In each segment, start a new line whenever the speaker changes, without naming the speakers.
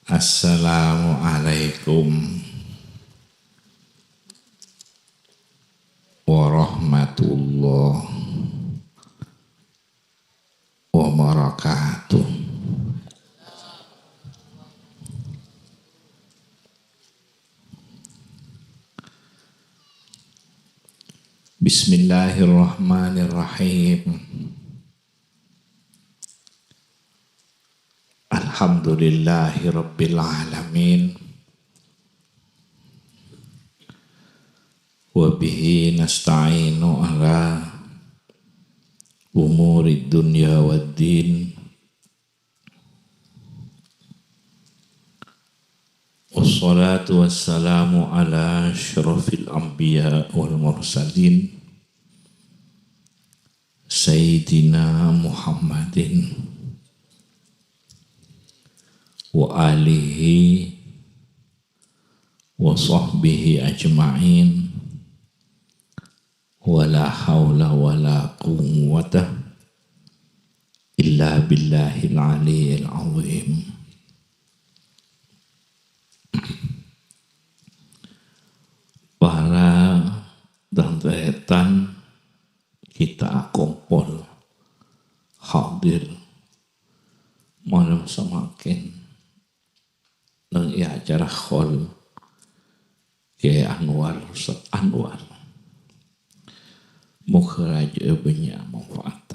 Assalamualaikum warahmatullahi wabarakatuh. Bismillahirrahmanirrahim. Alhamdulillahi rabbil alamin. Wa bihi nasta'inu ala umurid dunya waddin. Wassalatu wassalamu ala asyrafil anbiya wal mursalin Sayyidina Muhammadin wa alihi wa sahbihi ajma'in wa la hawla wa la quwwata illa billahil aliyyil azim. Para dan kita kumpul hadir malam semakin nang acara khol ke Anwar Ustaz Anwar muka raja banyak manfaat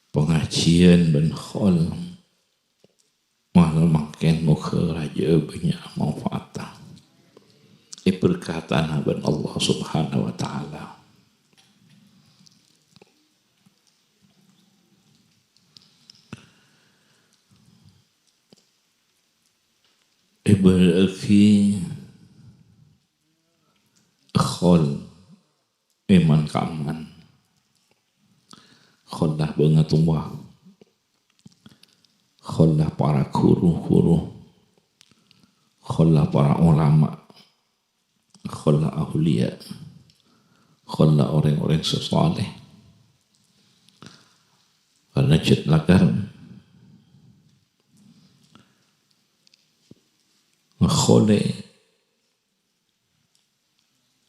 pengajian ben khol malam makin muka raja banyak manfaat perkataan ben Allah Subhanahu wa taala. Berarti khol iman kaman khol lah banget tumbuh khol lah para guru-guru khol lah para ulama khol lah aulia khol lah orang-orang sesoleh karena cet lagar khole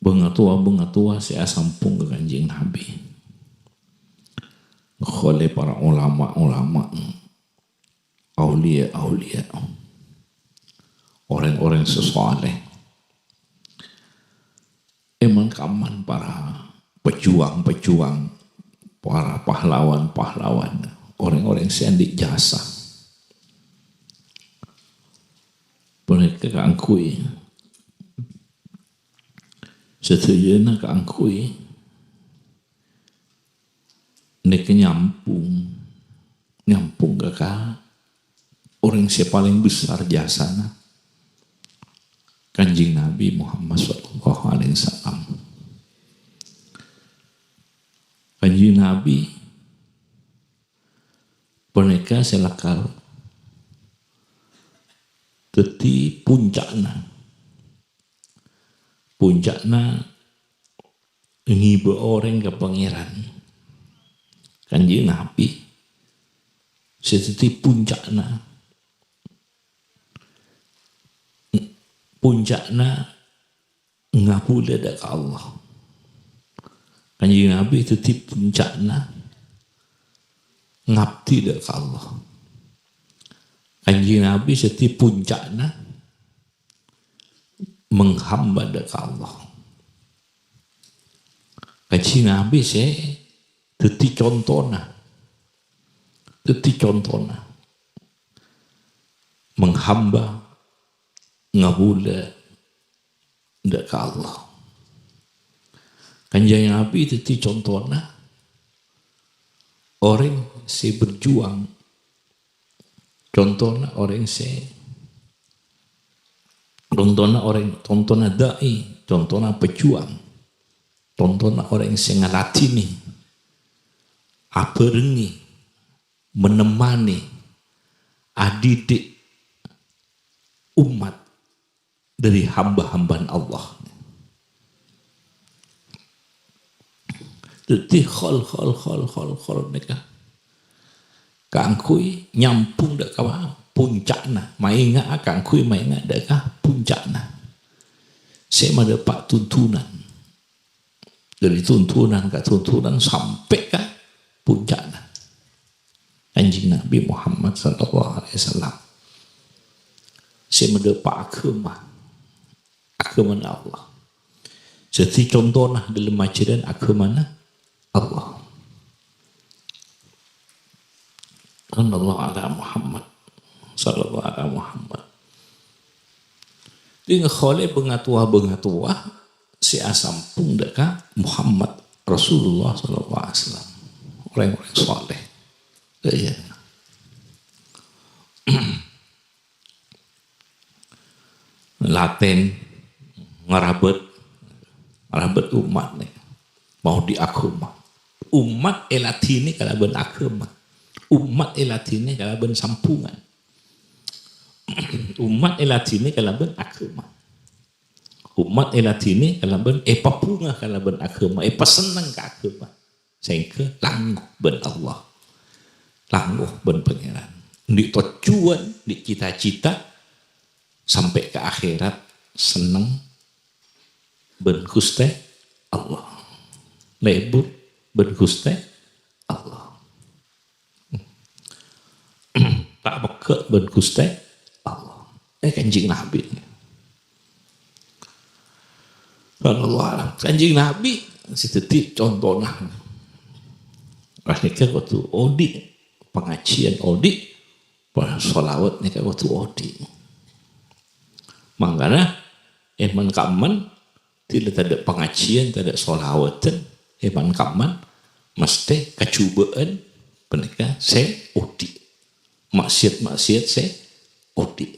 bengatua saya sampung ke Kanjeng Nabi. Khole para ulama aulia orang-orang sesoleh. Emang kaman para pejuang, para pahlawan, orang-orang sendik jasa. Mereka keangkui setujana keangkui mereka nyampung kakak orang yang paling besar jasana Kanjeng Nabi Muhammad SAW. Kanjeng Nabi mereka selakal teti puncakna ngiba orang ke pangeran Kanjeng Nabi seteti puncakna ngapula dak Allah. Kanjeng Nabi teti puncakna ngabdi dak Allah. Kanjeng Nabi setiap puncaknya menghamba ke Allah. Kanjeng Nabi setiap contohnya menghamba ngabula ke Allah. Kanjeng Nabi setiap contohnya orang berjuang. Contohnya orang contohnya dai, contohnya pejuang, contohnya orang yang ngalatini, aperengi, menemani, adidik umat dari hamba-hamba Allah. Jadi khol mereka. kangkui nyampung dak kawa puncakna mainga kangkui mainga dak ka puncakna saya mendapat tuntunan dari tuntunan ke tuntunan sampai ke puncakna anjing Nabi Muhammad sallallahu alaihi wasallam saya mendapat agama Allah jadi contohnya dalam ajaran agama Allah sallallahu alaihi Muhammad sallallahu alaihi Muhammad dengan khole bengatua si asampung deka Muhammad Rasulullah sallallahu alaihi wasallam orang-orang soleh ya laten ngerabet umat nih mau diagama umat elatini kalau ben agama umat elatini kalau ben sampungan umat elatini kalau ben agama umat elatini kalau ben papunga kalau ben agama senang ke agama sehingga langguh ben Allah langguh ben pangeran di tujuan di cita-cita sampai ke akhirat senang ben Gusti Allah lebur ben Gusti Allah tak beke ben Gusti Allah kanjing Nabi kanjing Nabi setitik contohnya rahnika waktu odi pengajian odi sholawat nika waktu odi makanya eman kaman tidak ada pengajian tidak ada sholawatan eman kaman mesti kecubaan penika saya odi maksiat saya odi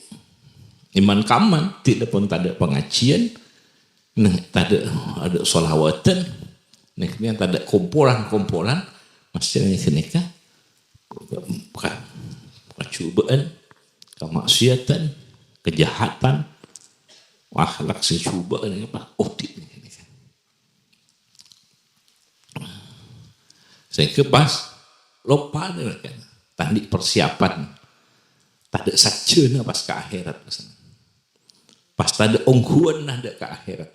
iman kaman tidak pun tak ada pengajian tak ada sholawatan tak ada komporan mesti nikah kecubaan kemaksiatan kejahatan akhlak secuba ini apa odi ini kan saya kepas lupa nih kan tadi persiapan tak ada sajana pas ke akhirat pas tak ada ongguan ada ke akhirat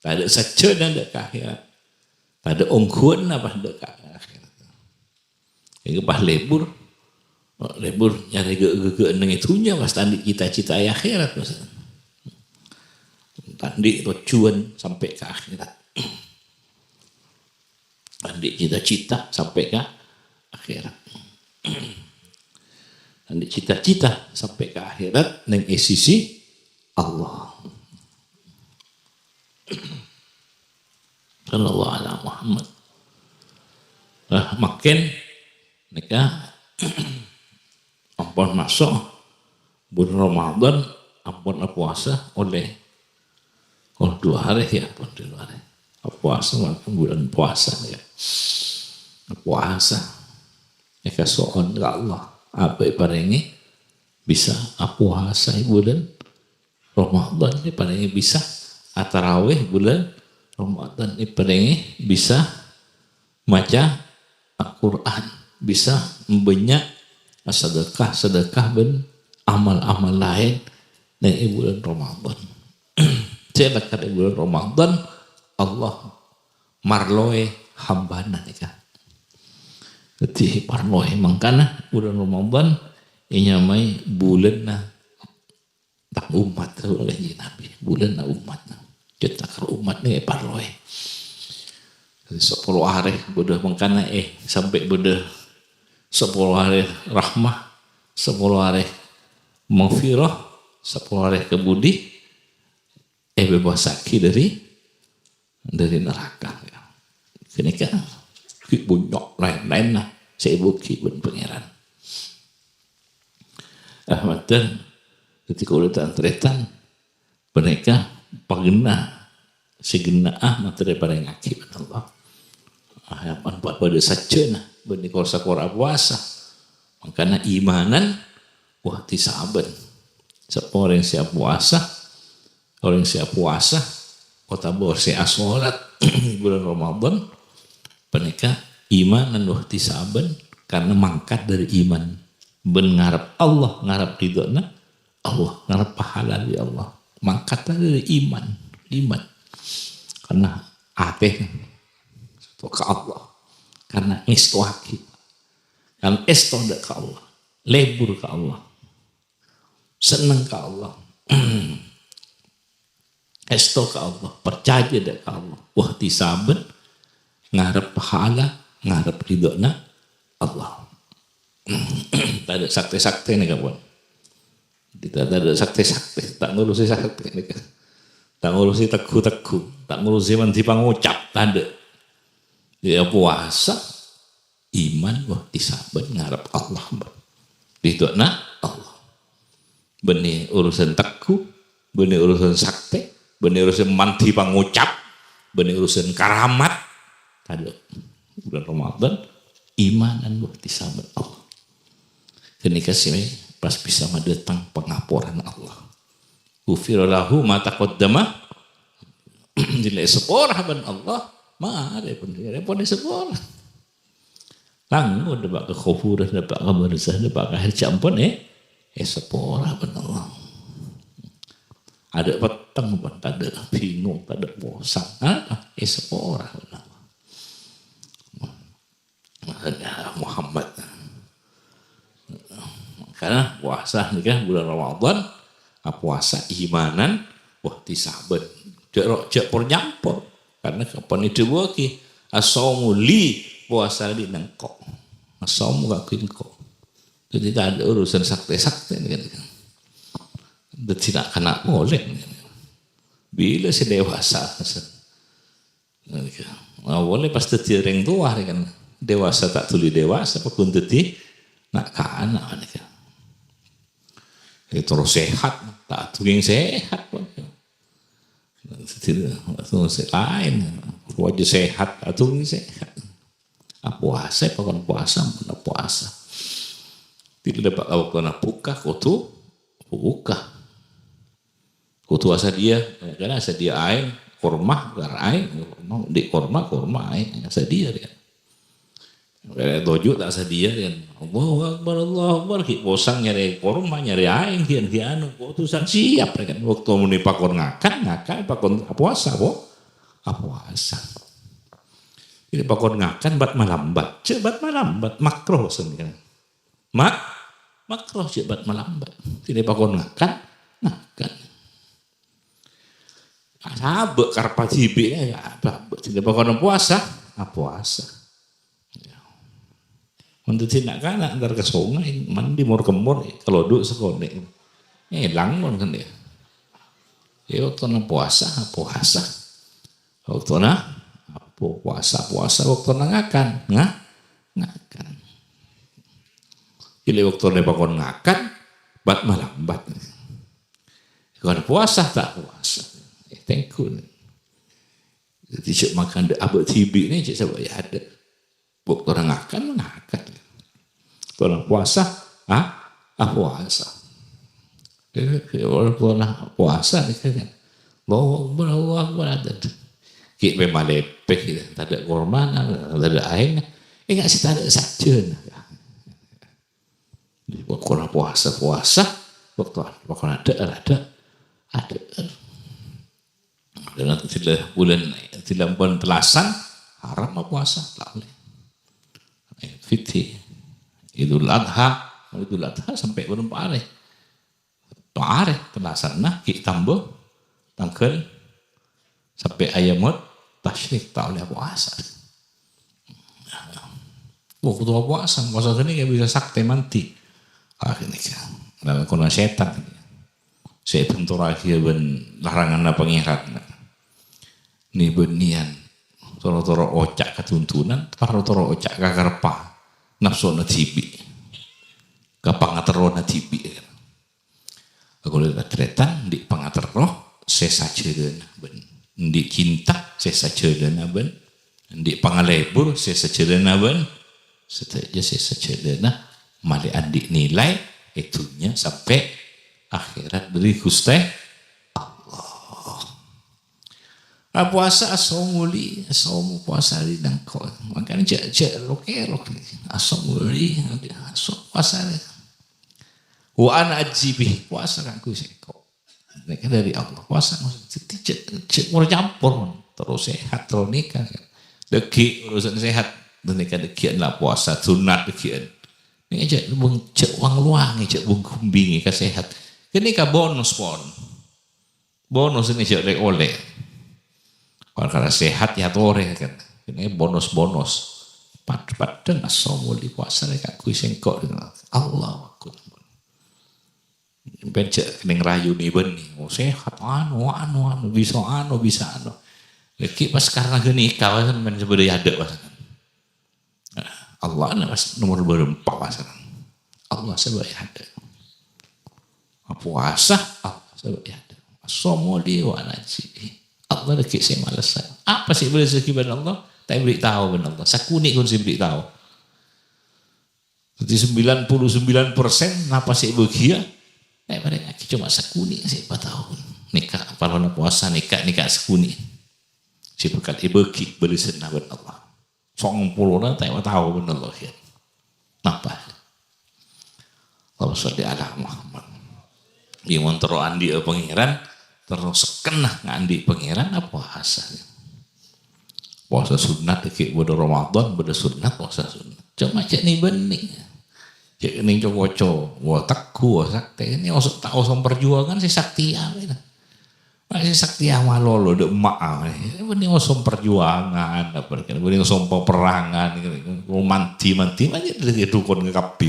tak ada sajana ada ke akhirat tak ada ongguan apa ada ke akhirat yang pas lebur nyari ge neng itunya pas tadi cita-cita akhirat tadi tujuan sampai ke akhirat tadi cita-cita sampai ke akhirat tadi cita-cita sampai ke akhirat neng sisi Allah sallallahu alaihi Muhammad makin nikah ampun masuk bulan Ramadan ampun puasa oleh 2 hari ya ampun 2 hari puasa makan bulan puasa ya puasa ya kasoon ke Allah apa ibaratnya bisa puasa bulan Ramadan ibaratnya bisa tarawih bulan Ramadan ibaratnya bisa maca Al-Quran bisa membanyak sedekah ben amal-amal lain dari bulan Ramadan. Saya dekat bulan Ramadan Allah marloe hambana nika. Jadi marloe mangkana bulan Ramadan nyamai bulan na tak umat oleh Nabi bulan na umat na cetak umat ni marloe. Jadi 10 hari bodoh mangkana sampai bodoh 10 hari rahmah 10 hari maghfirah 10 hari kebudi bebas saki dari neraka ya. Kini kan bunyok lain-lain lah saya buki pun pangeran matan ketika udah tretan mereka pagena segena materi pada yang akibat Allah harapan pada sajana benih korsa puasa makanya imanan wah tisaban orang siap puasa kota bor siap sholat bulan Ramadan penika imanan wah tisaban karena mangkat dari iman. Ben ngarep Allah, ngarep ridhona Allah, ngarep pahala dari Allah. Mangkat dari iman. Karena ateh ke Allah. Karena istuaki. Karena istoda ke Allah. Lebur ke Allah. Senang ke Allah. Esto ke Allah. Percaya ke Allah. Wah tisaben. Ngarep pahala. Ngarep ridhona Allah. Tak ada sakti-sakti nih kawan. Tidak ada sakti-sakti. Tak ngurusi sakti nih kan. Tak ngurusi teguh-teguh. Tak ngurusi mandi pangucap. Tak ada. Dia puasa. Iman. Wah tisaben. Ngarep Allah. Ridhona Allah. Benih urusan teguh. Benih urusan sakti. Benih urusan mandi pangucap. Benih urusan karamat. Tak ada. Bulan Ramadan. Imanan wah tisaben Allah. Kenika sih pas bisa datang pengapuran Allah. Ufiralahu ma taqaddama nilai sepora ban Allah ma ada pun sepora. Langgo dapat kekhufuran, dapat kebersah, dapat akhir campur sepora ban Allah. Ada petang ban tak ada bingung, tak ada bosan. Sepora ban Allah. Muhammad. Karena puasa ni kan bulan Ramadan, puasa imanan, wah tisaben. Cek nyampur. Karena kapan itu bagi asomu li puasa di nengkok. Asomu gak kengkok. Jadi tidak ada urusan sakti-sakti ni kan. Tidak kena boleh. Bila si dewasa. Boleh pasti tireng tua kan. Dewasa tak tuli dewasa, pakun teti nak kana kan. Terus sehat, tak tuging sehat. Tidak lain, wajah sehat, atau sehat. Puasa, pakon puasa, mana puasa. Tidak dapat awak kena buka, kutu buka. Kutu asa dia, karena asa dia air, korma, air, di korma air, asa dia dia. Kayak dojo tak sedia kan. Allahu Akbar, Allahu Akbar. Bosang nyari korma, nyari aing, kian utusan siap kan. Waktu muni pakon ngakan, pakon puasa puasa. Ini pakon ngakan bat malambat, cebat malambat makroh sendiri. Makroh cebat malambat. Ini pakon ngakan. Sabek karpajibi ya, tidak pakon puasa, puasa. Untuk tidak kanak antar ke sungai, mandi mur-kemur, kalau duduk sekolah, langgon kan dia. Ya waktu na puasa. Waktu na puasa, waktu na ngakan. Jadi waktu na bangun ngakan, bat malambat. Kalau puasa tak puasa. Thank you. Jadi cik makan abad tibi ni cik sebab ya ada. Waktu orang ngakan. Orang puasa, puasa. Orang puasa ni kan. Allahu Akbar ada. Kita memang lepek, tak ada korban, tak ada air. Enggak sih tak ada saja. Waktu orang puasa, waktu ada. Dan tidak bulan telasan haram puasa tak boleh. Fitih. Idul Adha sampai belum pareh. Telasan nah kita tambah tangkel sampai ayamut tasyrik tak boleh puasa. Waktu puasa ini kayak bisa sakti manti. Akhirnya dalam kona setan. Setan terakhir larangan apa pengirat. Ni benian. Toro-toro ocak ketuntunan, toro-toro ocak kakarpa. Nafsu na tibi. Kapangatero na tibi. Aku lihat tretan di pangatero sesajeun ben. Di cinta sesajeun ben. Di pangalebur sesajeun ben. Setelah sesajeun mali adik nilai itunya sampai akhirat dari Gusti Allah. Puasa asomuli, asom puasa di dangkol. Makanya cek rokerok. Asomuli, puasa. Wa ana ajibi, puasa kan ku seko. Mereka dari Allah puasa cek mau campur terus sehat terus nikah. Deki urusan sehat, nikah dekian lah puasa sunat dekian. Ini cek uang luang, cek bung kumbingi kesehat. Ini ka bonus pon. Bonus ini cek oleh. Kalau sehat ya tore kan. Ini bonus-bonus. Padahal asomo di puasa mereka kui sengkok dengan Allah aku. Bencak kening rayu nih benih. Oh sehat anu bisa. Lagi pas sekarang gini kau kan men sebenarnya ada pas. Allah pas nomor berempat pas. Allah sebenarnya ada. Puasa Allah sebenarnya ada. Asomo di wana sih. Allah lagi saya malas. Apa sih boleh rezeki pada Allah? Tak beritahu pada Allah. Sakuni pun saya beritahu. Jadi 99% apa sih bahagia? Mereka cuma sakuni saya tahu. Nikah kalau nak puasa nikah sakuni. Si berkat ibeki beli senang pada Allah. 20 tak tahu pada Allah ya. Napa? Allah salli ala Muhammad. Dia montoro andi pengiran. Terus kena ngandi pangeran apa hasil puasa sunat kayak pada Ramadan pada sunat puasa sunat cuma cek ni bening cek ni coco wah takku sakti ini osok tak osok perjuangan si sakti apa masih sakti amal lo dek mak ini osok perjuangan apa kan ini osok peperangan manti aja dari dukun ke kapi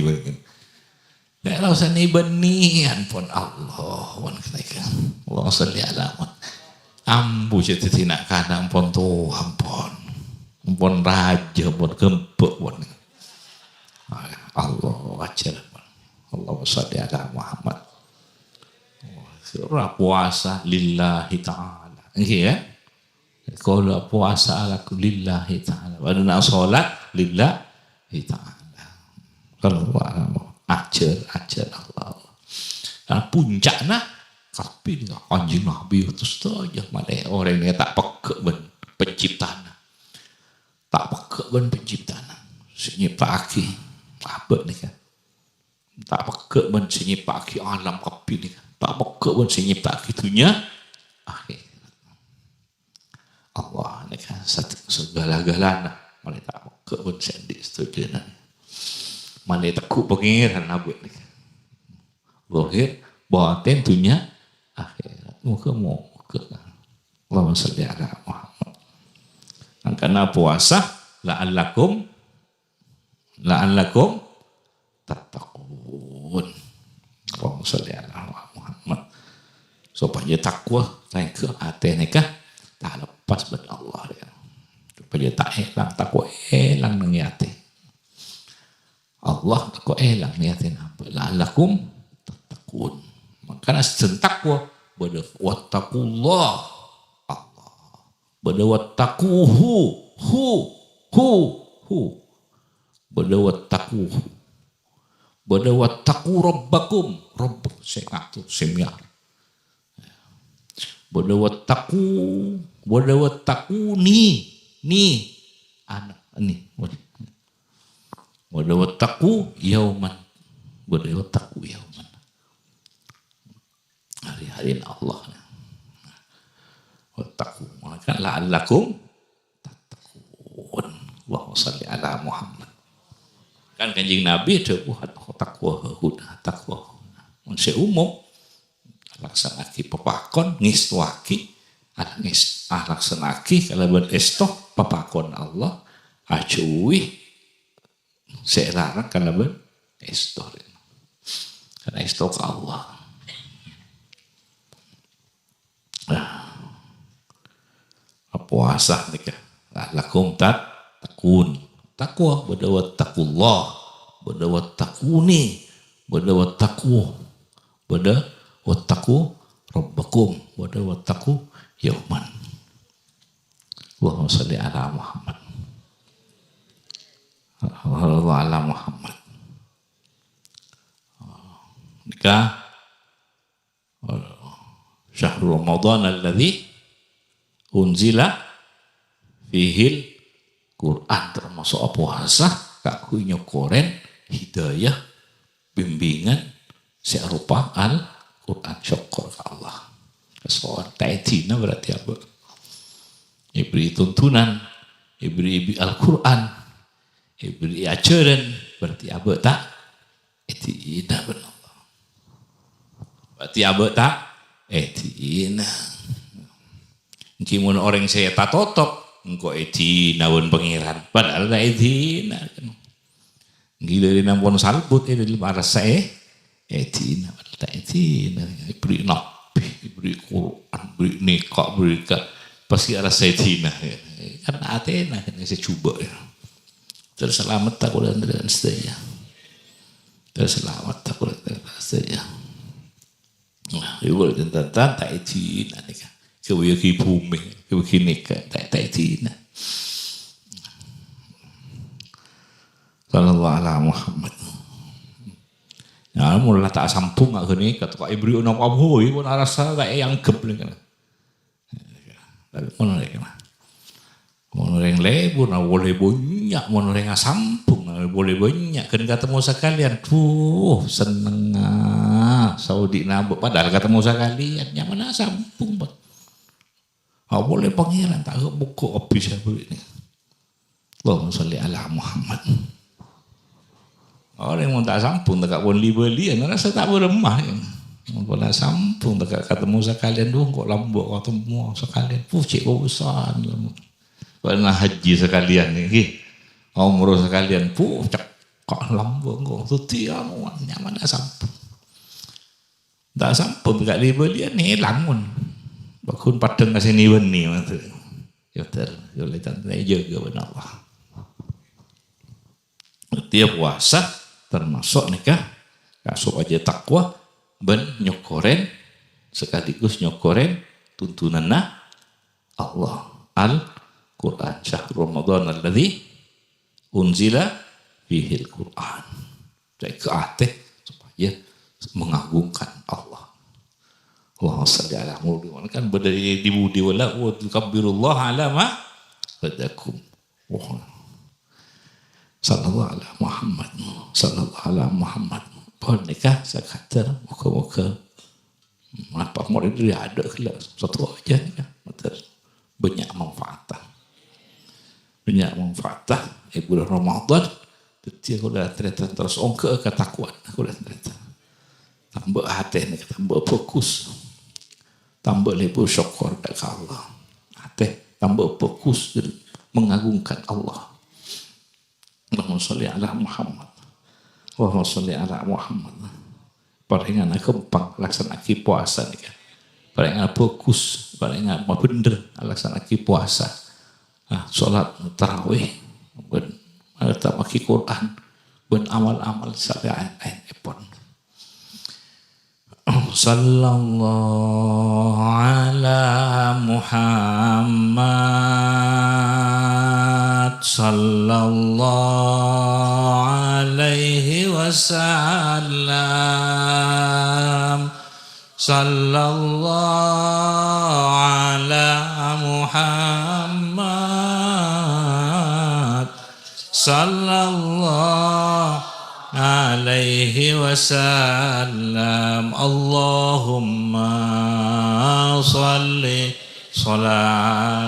ya Allah sani benian pun Allah pun kenaikan Allah salli ala ambu jadi tidak kadang pun tuh ampun raja pun gempek pun Allah ajar Allah salli ala Muhammad surah puasa lillahi ta'ala ya kalau puasa ala lillahi ta'ala wadana sholat lillahi ta'ala kalau ajar Allah. Nah, puncaknya tapi anjing Nabi terus saja mana orang yang tak peka ben penciptana. Tak peka ben penciptana. Senyipaki apa ni kan? Tak peka ben senyipaki alam kapi ni kan. Tak peka ben senyipaki dunia akhir. Allah ni kan segala-galanya mana tak peka ben sendi setujuan. Mana takut pengiran abad ni. Zahir, batin dunia, akhirat. Muka. Allahumma salli ala Muhammad. Karena puasa, la'allakum tattaqun. Allahumma salli ala Muhammad. Supaya takwa, saya ke hati nikah, tak lepas pada Allah. Supaya tak hilang, takwa hilang mengiati. Allah kok elang niatin apa la'allakum tattaqun makanya sentakwa pada wattaqullah Allah pada wattaquhu pada wattaquhu pada wattaqu rabbakum rabb saya ngatur semiar pada wattaquni anak ini Wada wattaqu yauman. Wada wattaqu yauman. Hari-hari Allah. Wattaqu. Maka la'allakum tattaqun. Allahumma salli ala Muhammad. Kan kanjeng Nabi itu takwa huda takwa. Manusia umum laksanaki pepakon ngistuaki laksanaki kalau berestoh pepakon Allah acuwi saya larang karena isto karena isto ke Allah puasa nikah lakum takun takwa badawat takullah badawat takuni badawat taku badawat taku rabbakum badawat taku yauman Allahumma salli ala Muhammad ala Muhammad. Nikah syahrul Ramadan alladzi unzila fihil Quran, termasuk puasa kaku nyokoren hidayah bimbingan serupa Al-Quran, syukur ke Allah. Kesoan ta'idina berarti apa? Ibri tuntunan, ibri Al-Quran, ibri ajaran, berarti apa tak? Etina benar. Berarti apa tak? Etina. Mungkin orang saya tak totok, engkau etina pun pengiran. Padahal tak etina. Gila di nampun salbut ini dalam arah saya. Etina, padahal tak etina. Ibri nabi, ibri Quran, ibri nikah, ibri pasti arah saya etina. Karena Athena kan saya coba ya. Terselamat tak boleh dengan setia. Terselamat tak boleh dengan setia. Nah, ibu boleh tentang tak etina ni kan. Kewaya ki bumi, kewaya ki nikah, tak etina. Sallallahu alaihi Muhammad. Ya, mula tak sampung aku ni kata kau ibri unang abhui pun rasa tak yang gebling kan. Mana lagi mah? Mana yang lebu, nak boleh banyak, mana yang sampung, nak boleh banyak. Kan ketemu sekalian, tuh seneng Saudi nabuk. Padahal ketemu sekalian, yang mana sampung bang? Boleh pangeran tak buku habis apa ini. Allahumma sholli ala Muhammad. Orang yang tak sampung, tak pun beli, rasa tak beremah. Kalau sampung, tak ketemu sekalian dulu, kok lambuk ketemu sekalian. Cik kau besar. Pernah haji sekalian ni, umroh sekalian, cekak lambuk kau. Tu tiang, nyaman tak sampung. Tak sampung, tak beli ni langun. Bakun padang kasih ni beni mata. Ya ter, ya letan jaga benar Allah. Tiap puasa termasuk nikah, kasut aja takwa, ben nyokoren sekaligus nyokoren tuntunan Allah. Al-Quran syahrul Ramadan alladzi unzila fihil Quran. Jadi keateh supaya mengagungkan Allah. Allahumma shalli ala Muhammad kan berdiri di budi wala wa tukabbirullah ala ma hadakum. Sallallahu ala Muhammad, sallallahu ala Muhammad. Nikah sekadar muka-muka apa mau dia ada kelak satu aja nikah. Banyak manfaat. Banyak manfaat. Bulan Ramadan dia sudah ternyata terus ongke ketakuan aku dah ternyata. Tambah hati ni, tambah fokus. Tambah lebih syukur kepada Allah. Hati tambah fokus mengagungkan Allah. Allahumma sholli ala Muhammad. Allahumma sholli ala Muhammad. Paringan kempang laksanaki puasa ni kan. Paringan fokus, paringan bener laksanaki puasa. Salat tarawih, ben tamaki Quran, ben amal-amal syariat pun. Sallallahu ala Muhammad sallallahu alaihi wasallam sallallahu ala Muhammad sallallahu alaihi wasallam. Allahumma salli salatan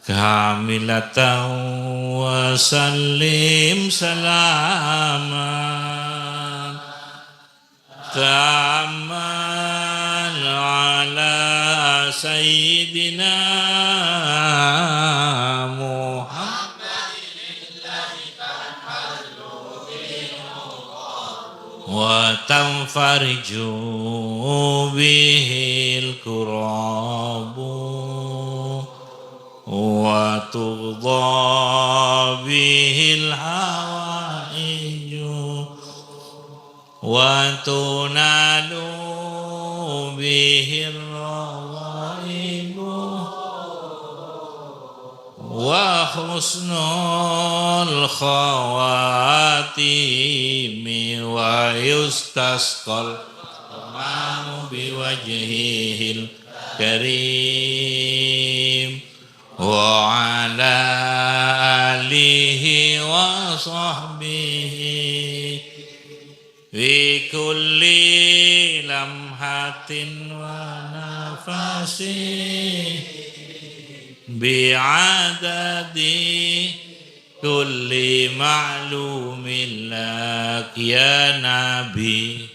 kamilatan wa sallim salaman taman ala sayyidina wa tanfariju bihil kurabu wa tughdha bihil hawaiju wa tunalu bihil rawaibu wa husnul khawatimi wa yustasqal mamu biwajhihil karim wa ala alihi wa sahbihi fi kulli lamhatin wa nafasin bi'adadi kulli ma'lumin lak ya Nabi.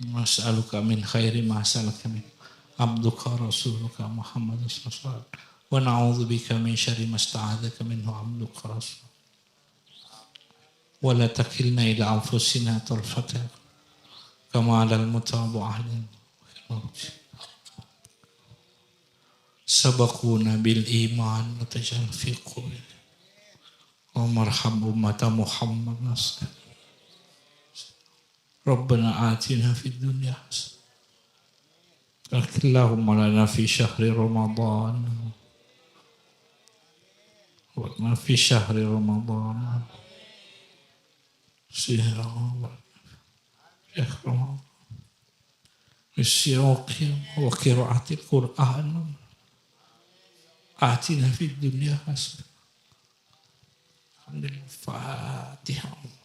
Mas'aluka min khairi ma salaka min abduka rasuluka Muhammad sallallahu wa na'udzubika min syarri ma sta'adzaka minhu abduka rasul wa la takilna ila anfusina tarfata kama 'alal mutabu ahlin sabaquna bil iman wa tajal fi qulubihim wa marham ummata Muhammad sallallahu Rabbana atina fid dunya hasanah. Allahumma lana fi syahri Ramadan. Wa lana fi syahri Ramadan. Sihra wa wa qira'atil Qur'an. Atina fid dunya hasanah. Alhamdulillah. Fatihah.